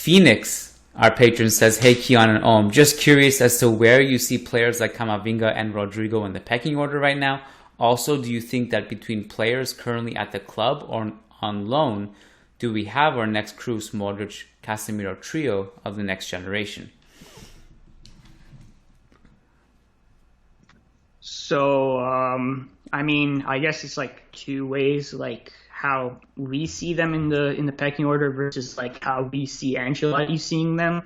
Phoenix, our patron, says, "Hey, Keon and Om, just curious as to where you see players like Camavinga and Rodrigo in the pecking order right now. Also, do you think that between players currently at the club or on loan, do we have our next Kroos, Modric, Casemiro trio of the next generation?" So, I mean, I guess it's like two ways, like how we see them in the pecking order versus like how we see Ancelotti seeing them.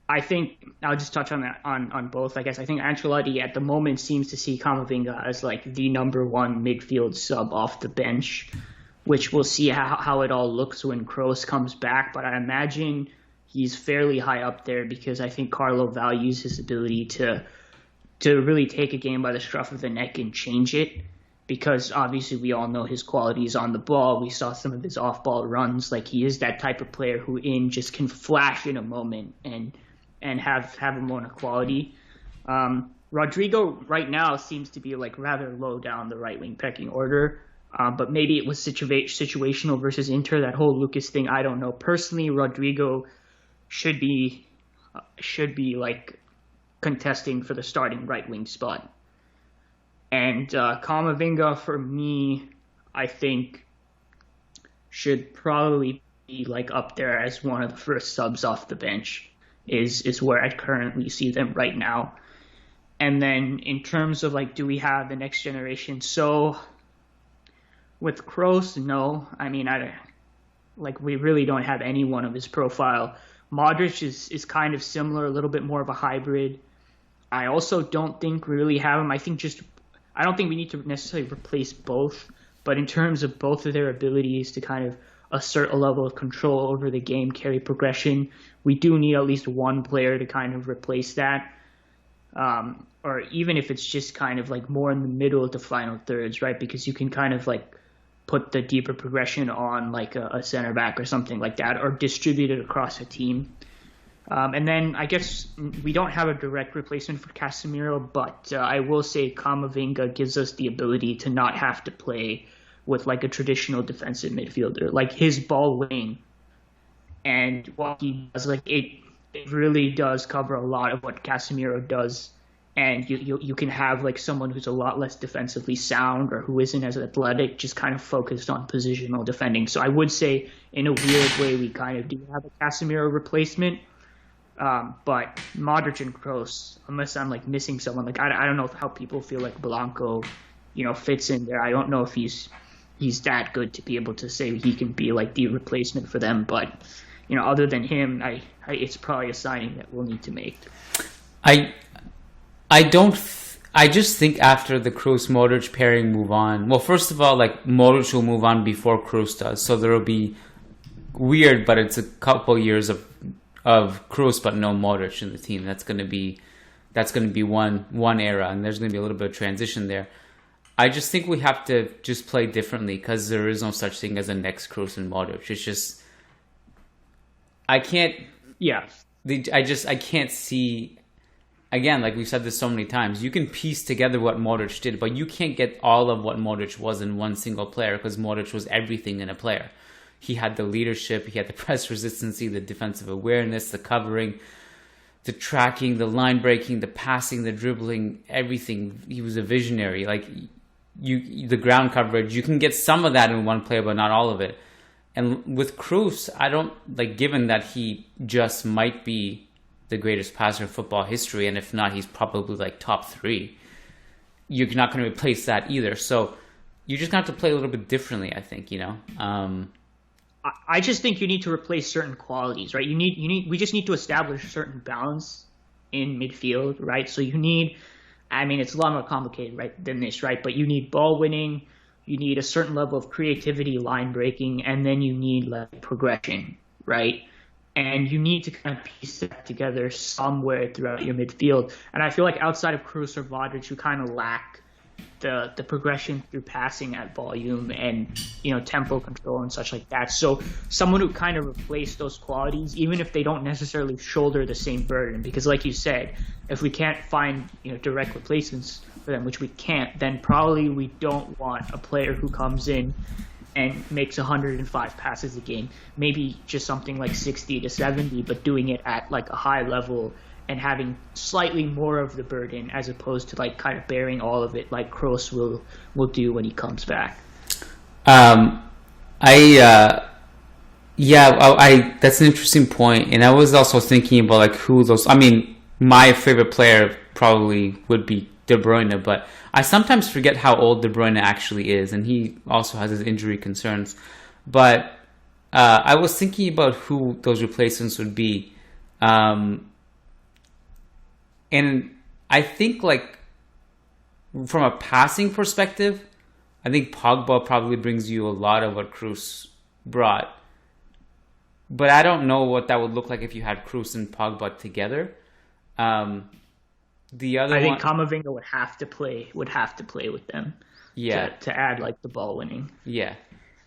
I think I'll just touch on that on both. I guess I think Ancelotti at the moment seems to see Camavinga as like the number one midfield sub off the bench, which we'll see how it all looks when Kroos comes back. But I imagine he's fairly high up there because I think Carlo values his ability to really take a game by the scruff of the neck and change it. Because obviously we all know his qualities on the ball. We saw some of his off-ball runs. Like he is that type of player who just can flash in a moment and have a moment of quality. Rodrigo right now seems to be like rather low down the right wing pecking order, but maybe it was situational versus Inter, that whole Lucas thing. I don't know. Personally, Rodrigo should be like contesting for the starting right wing spot. And Camavinga, for me, I think should probably be like up there as one of the first subs off the bench. Is where I currently see them right now. And then in terms of like, do we have the next generation? So with Kroos, no. I mean, we really don't have anyone of his profile. Modric is kind of similar, a little bit more of a hybrid. I also don't think we really have him. I don't think we need to necessarily replace both, but in terms of both of their abilities to kind of assert a level of control over the game, carry progression, we do need at least one player to kind of replace that. Or even if it's just kind of like more in the middle of the final thirds, right? Because you can kind of like put the deeper progression on like a center back or something like that, or distribute it across a team. And then I guess we don't have a direct replacement for Casemiro, but I will say Camavinga gives us the ability to not have to play with like a traditional defensive midfielder. Like his ball winning and what he does, like it really does cover a lot of what Casemiro does. And you can have like someone who's a lot less defensively sound or who isn't as athletic, just kind of focused on positional defending. So I would say in a weird way we kind of do have a Casemiro replacement. But Modric and Kroos, unless I'm like missing someone, like I don't know how people feel like Blanco, fits in there. I don't know if he's that good to be able to say he can be like the replacement for them. But other than him, it's probably a signing that we'll need to make. I just think after the Kroos Modric pairing move on. Well, first of all, like Modric will move on before Kroos does, so there will be weird, but it's a couple years of Kroos but no Modric in the team. That's going to be one era, and there's going to be a little bit of transition there. I just think we have to just play differently because there is no such thing as a next Kroos and Modric. It's just I can't see. Again, like we've said this so many times, you can piece together what Modric did, but you can't get all of what Modric was in one single player because Modric was everything in a player. He had the leadership, he had the press resistancy, the defensive awareness, the covering, the tracking, the line breaking, the passing, the dribbling, everything. He was a visionary. Like the ground coverage, you can get some of that in one player, but not all of it. And with Kroos, I don't given that he just might be the greatest passer in football history, and if not, he's probably like top 3. You're not going to replace that either. So you just have to play a little bit differently, I think. I just think you need to replace certain qualities, right? We just need to establish certain balance in midfield, right? So you need, it's a lot more complicated, right, than this, right? But you need ball winning, you need a certain level of creativity, line breaking, and then you need like progression, right? And you need to kind of piece that together somewhere throughout your midfield. And I feel like outside of Kroos or Modric, you kind of lack the progression through passing at volume and tempo control and such like that. So someone who kind of replaced those qualities, even if they don't necessarily shoulder the same burden, because like you said, if we can't find direct replacements for them, which we can't, then probably we don't want a player who comes in and makes 105 passes a game. Maybe just something like 60 to 70, but doing it at like a high level and having slightly more of the burden as opposed to like kind of bearing all of it like Kroos will do when he comes back. I that's an interesting point, and I was also thinking about like who those. I mean, my favorite player probably would be De Bruyne, but I sometimes forget how old De Bruyne actually is, and he also has his injury concerns. But I was thinking about who those replacements would be, and I think like from a passing perspective, I think Pogba probably brings you a lot of what Kroos brought. But I don't know what that would look like if you had Kroos and Pogba together. The other I think one, Camavinga would have to play with them. yeah, To add like the ball winning. yeah.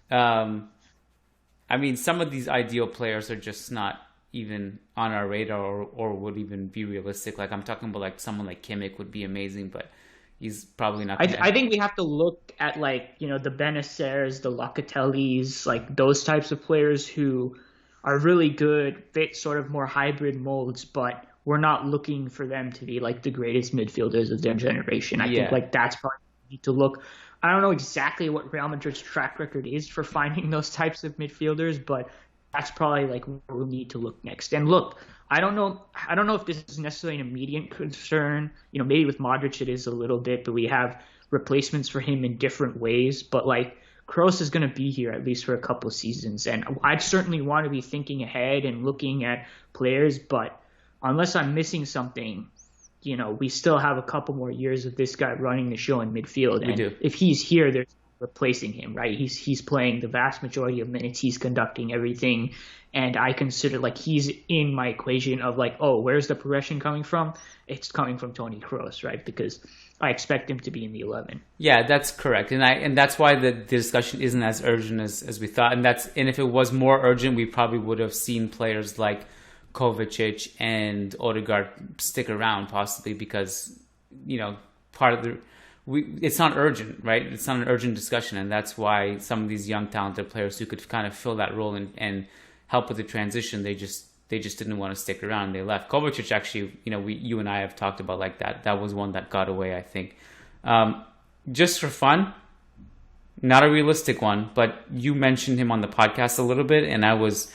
I mean, some of these ideal players are just not even on our radar or would even be realistic. Like I'm talking about like someone like Kimmich would be amazing, but he's probably not. I think we have to look at like, you know, the Benacers, the Locatellis, like those types of players who are really good, fit sort of more hybrid molds, but we're not looking for them to be like the greatest midfielders of their generation. I think like that's probably what we need to look. I don't know exactly what Real Madrid's track record is for finding those types of midfielders, but that's probably like where we'll need to look next. And look, I don't know if this is necessarily an immediate concern. You know, maybe with Modric it is a little bit, but we have replacements for him in different ways. But like Kroos is going to be here at least for a couple of seasons, and I'd certainly want to be thinking ahead and looking at players. But unless I'm missing something, you know, we still have a couple more years of this guy running the show in midfield. And if he's here, there's replacing him, right? He's playing the vast majority of minutes. He's conducting everything. And I consider like he's in my equation of like, oh, where's the progression coming from? It's coming from Toni Kroos, right? Because I expect him to be in the 11. Yeah, that's correct. And that's why the discussion isn't as urgent as we thought. And if it was more urgent, we probably would have seen players like Kovacic and Odegaard stick around possibly because, you know, it's not urgent, right? It's not an urgent discussion, and that's why some of these young talented players who could kind of fill that role and help with the transition, they just didn't want to stick around. They left. Kovacic actually, you know, you and I have talked about like that. That was one that got away, I think. Just for fun, not a realistic one, but you mentioned him on the podcast a little bit, and I was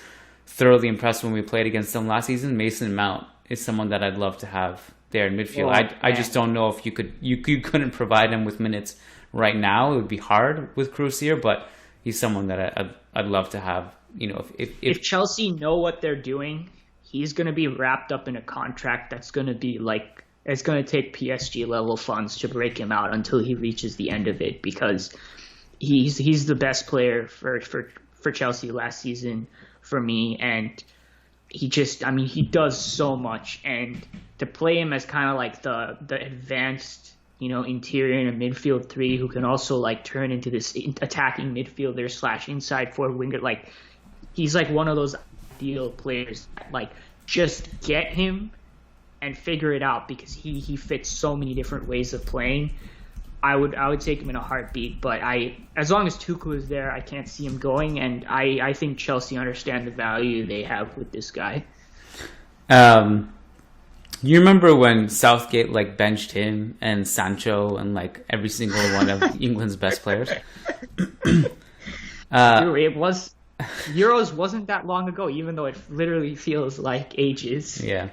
thoroughly impressed when we played against them last season. Mason Mount is someone that I'd love to have there in midfield. Well, I just don't know if you couldn't provide him with minutes right now. It would be hard with Kroos here, but he's someone that I'd love to have. You know, if Chelsea know what they're doing, he's going to be wrapped up in a contract that's going to be like, it's going to take PSG level funds to break him out until he reaches the end of it, because he's the best player for Chelsea last season for me, and he does so much, and to play him as kind of like the advanced, you know, interior and a midfield three who can also like turn into this attacking midfielder / inside forward winger, like he's like one of those ideal players that, like, just get him and figure it out, because he fits so many different ways of playing. I would take him in a heartbeat, but as long as Tuchel is there, I can't see him going, and I think Chelsea understand the value they have with this guy. You remember when Southgate like benched him and Sancho and like every single one of England's best players? Dude, it was Euros wasn't that long ago, even though it literally feels like ages. Yeah.